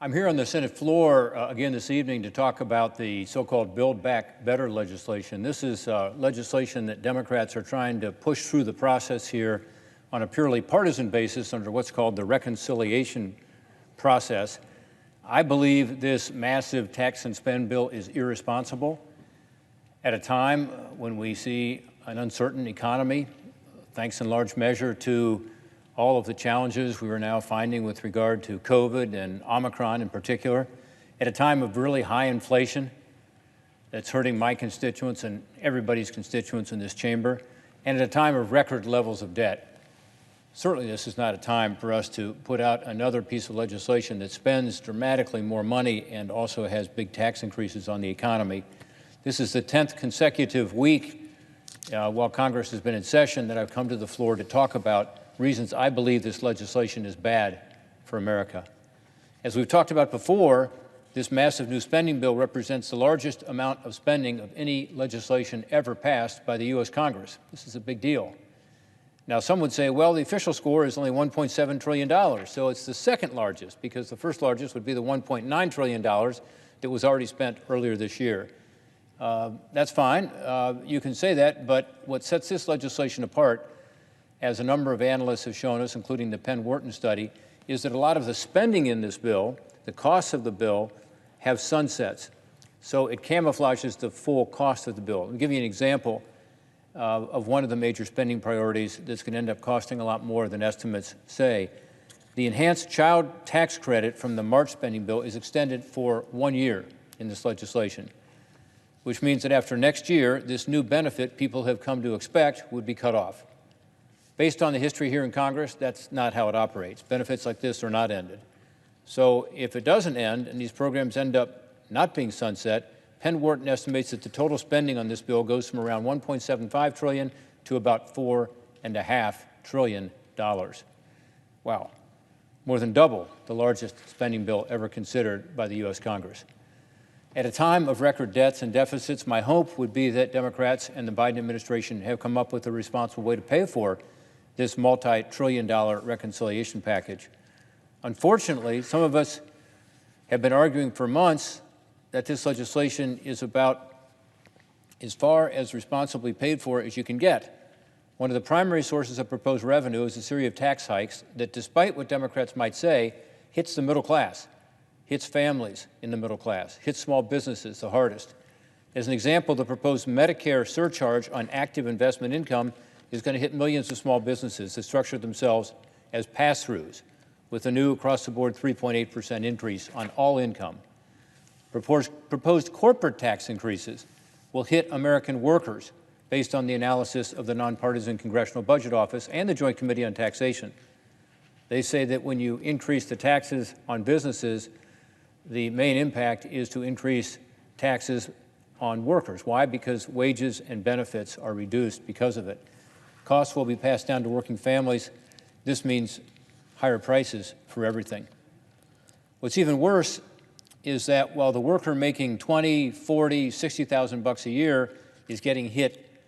I'm here on the Senate floor again this evening to talk about the so-called Build Back Better legislation. This is legislation that Democrats are trying to push through the process here on a purely partisan basis under what's called the reconciliation process. I believe this massive tax and spend bill is irresponsible at a time when we see an uncertain economy, thanks in large measure to all of the challenges we are now finding with regard to COVID and Omicron in particular, at a time of really high inflation that's hurting my constituents and everybody's constituents in this chamber, and at a time of record levels of debt. Certainly this is not a time for us to put out another piece of legislation that spends dramatically more money and also has big tax increases on the economy. This is the 10th consecutive week while Congress has been in session that I've come to the floor to talk about reasons I believe this legislation is bad for America. As we've talked about before, this massive new spending bill represents the largest amount of spending of any legislation ever passed by the U.S. Congress. This is a big deal. Now, some would say, well, the official score is only $1.7 trillion, so it's the second largest, because the first largest would be the $1.9 trillion that was already spent earlier this year. That's fine. You can say that, but what sets this legislation apart, as a number of analysts have shown us, including the Penn-Wharton study, is that a lot of the spending in this bill, the costs of the bill, have sunsets. So it camouflages the full cost of the bill. I'll give you an example of one of the major spending priorities that's going to end up costing a lot more than estimates say. The enhanced child tax credit from the March spending bill is extended for 1 year in this legislation, which means that after next year, this new benefit people have come to expect would be cut off. Based on the history here in Congress, that's not how it operates. Benefits like this are not ended. So if it doesn't end and these programs end up not being sunset, Penn-Wharton estimates that the total spending on this bill goes from around $1.75 trillion to about $4.5 trillion. Wow, more than double the largest spending bill ever considered by the U.S. Congress. At a time of record debts and deficits, my hope would be that Democrats and the Biden administration have come up with a responsible way to pay for this multi-trillion-dollar reconciliation package. Unfortunately, some of us have been arguing for months that this legislation is about as far as responsibly paid for as you can get. One of the primary sources of proposed revenue is a series of tax hikes that, despite what Democrats might say, hits the middle class, hits families in the middle class, hits small businesses the hardest. As an example, the proposed Medicare surcharge on active investment income is going to hit millions of small businesses that structure themselves as pass-throughs with a new across-the-board 3.8% increase on all income. Proposed corporate tax increases will hit American workers based on the analysis of the nonpartisan Congressional Budget Office and the Joint Committee on Taxation. They say that when you increase the taxes on businesses, the main impact is to increase taxes on workers. Why? Because wages and benefits are reduced because of it. Costs will be passed down to working families. This means higher prices for everything. What's even worse is that while the worker making $20,000, $40,000, $60,000 a year is getting hit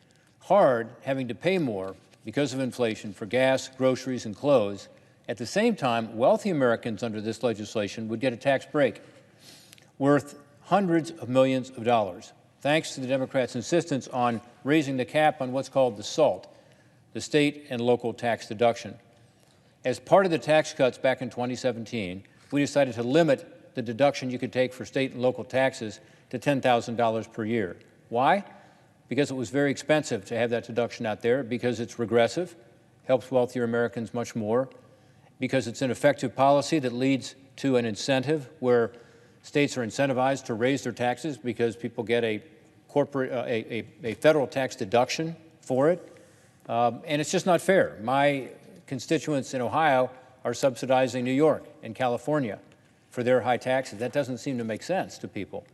hard, having to pay more because of inflation for gas, groceries, and clothes, at the same time, wealthy Americans under this legislation would get a tax break worth hundreds of millions of dollars, thanks to the Democrats' insistence on raising the cap on what's called the SALT, the state and local tax deduction. As part of the tax cuts back in 2017, we decided to limit the deduction you could take for state and local taxes to $10,000 per year. Why? Because it was very expensive to have that deduction out there, because it's regressive, helps wealthier Americans much more, because it's an effective policy that leads to an incentive where states are incentivized to raise their taxes because people get a federal tax deduction for it. And it's just not fair. My constituents in Ohio are subsidizing New York and California for their high taxes. That doesn't seem to make sense to people.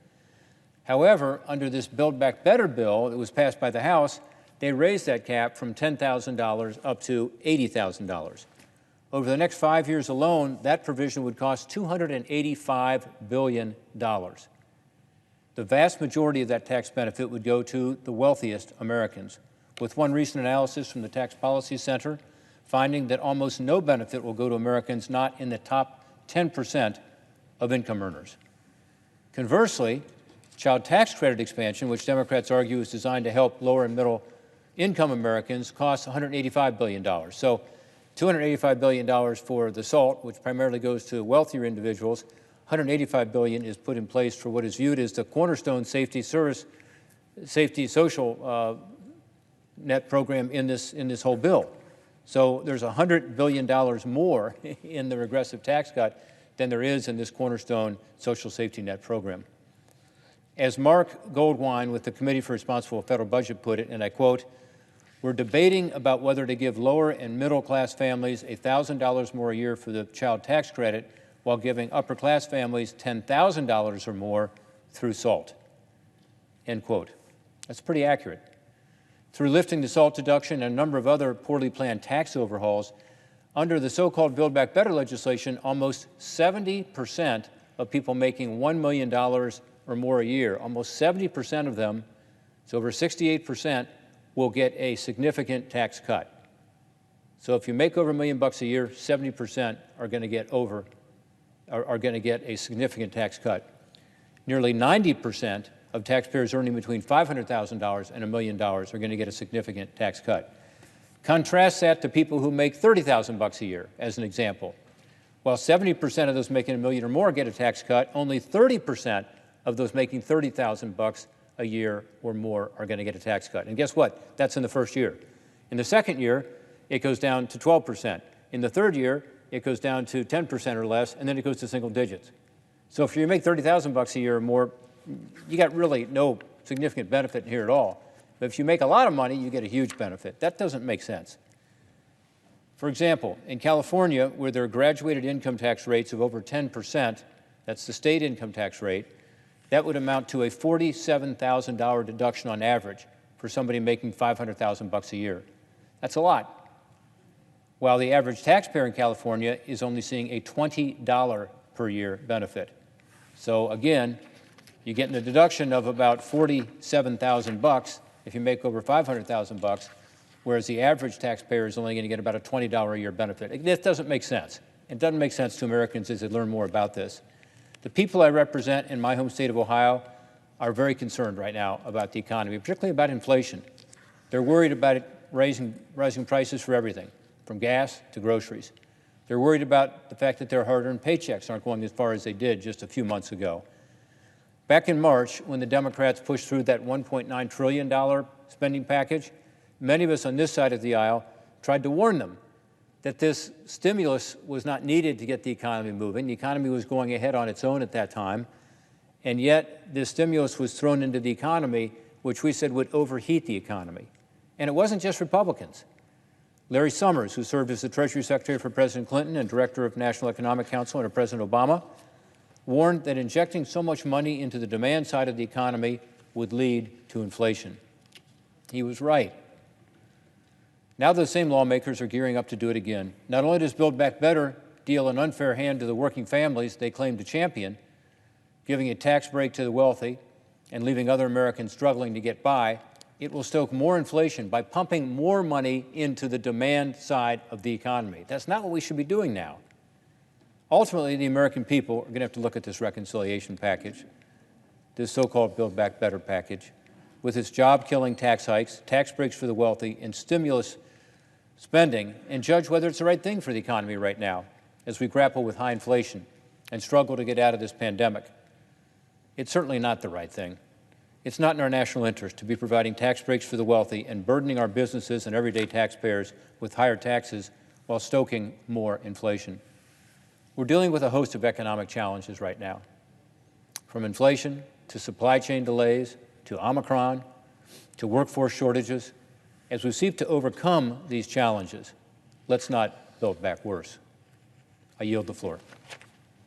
However, under this Build Back Better bill that was passed by the House, they raised that cap from $10,000 up to $80,000. Over the next 5 years alone, that provision would cost $285 billion. The vast majority of that tax benefit would go to the wealthiest Americans, with one recent analysis from the Tax Policy Center finding that almost no benefit will go to Americans not in the top 10% of income earners. Conversely, child tax credit expansion, which Democrats argue is designed to help lower and middle income Americans, costs $185 billion. So $285 billion for the SALT, which primarily goes to wealthier individuals. $185 billion is put in place for what is viewed as the cornerstone safety social net program in this whole bill. So there's $100 billion more in the regressive tax cut than there is in this cornerstone social safety net program. As Mark Goldwine with the Committee for Responsible Federal Budget put it, and I quote, "We're debating about whether to give lower and middle class families $1,000 more a year for the child tax credit while giving upper class families $10,000 or more through SALT." End quote. That's pretty accurate. Through lifting the SALT deduction and a number of other poorly planned tax overhauls, under the so-called Build Back Better legislation, almost 70% of people making $1 million or more a year, almost 70% of them, so over 68%, will get a significant tax cut. So if you make over $1 million a year, 70% are going to get a significant tax cut. Nearly 90% of taxpayers earning between $500,000 and $1 million are going to get a significant tax cut. Contrast that to people who make $30,000 a year, as an example. While 70% of those making $1 million or more get a tax cut, only 30% of those making $30,000 a year or more are going to get a tax cut. And guess what? That's in the first year. In the second year, it goes down to 12%. In the third year, it goes down to 10% or less, and then it goes to single digits. So if you make $30,000 a year or more, you got really no significant benefit here at all. But if you make a lot of money, you get a huge benefit. That doesn't make sense. For example, in California, where there are graduated income tax rates of over 10%, that's the state income tax rate, that would amount to a $47,000 deduction on average for somebody making $500,000 a year. That's a lot. While the average taxpayer in California is only seeing a $20 per year benefit. So again, you're getting a deduction of about $47,000 if you make over $500,000, whereas the average taxpayer is only going to get about a $20 a year benefit. This doesn't make sense. It doesn't make sense to Americans as they learn more about this. The people I represent in my home state of Ohio are very concerned right now about the economy, particularly about inflation. They're worried about it rising prices for everything, from gas to groceries. They're worried about the fact that their hard-earned paychecks aren't going as far as they did just a few months ago. Back in March, when the Democrats pushed through that $1.9 trillion spending package, many of us on this side of the aisle tried to warn them that this stimulus was not needed to get the economy moving. The economy was going ahead on its own at that time, and yet this stimulus was thrown into the economy, which we said would overheat the economy. And it wasn't just Republicans. Larry Summers, who served as the Treasury Secretary for President Clinton and Director of National Economic Council under President Obama, warned that injecting so much money into the demand side of the economy would lead to inflation. He was right. Now those same lawmakers are gearing up to do it again. Not only does Build Back Better deal an unfair hand to the working families they claim to champion, giving a tax break to the wealthy and leaving other Americans struggling to get by, it will stoke more inflation by pumping more money into the demand side of the economy. That's not what we should be doing now. Ultimately, the American people are going to have to look at this reconciliation package, this so-called Build Back Better package, with its job-killing tax hikes, tax breaks for the wealthy, and stimulus spending, and judge whether it's the right thing for the economy right now as we grapple with high inflation and struggle to get out of this pandemic. It's certainly not the right thing. It's not in our national interest to be providing tax breaks for the wealthy and burdening our businesses and everyday taxpayers with higher taxes while stoking more inflation. We're dealing with a host of economic challenges right now, from inflation to supply chain delays to Omicron to workforce shortages. As we seek to overcome these challenges, let's not build back worse. I yield the floor.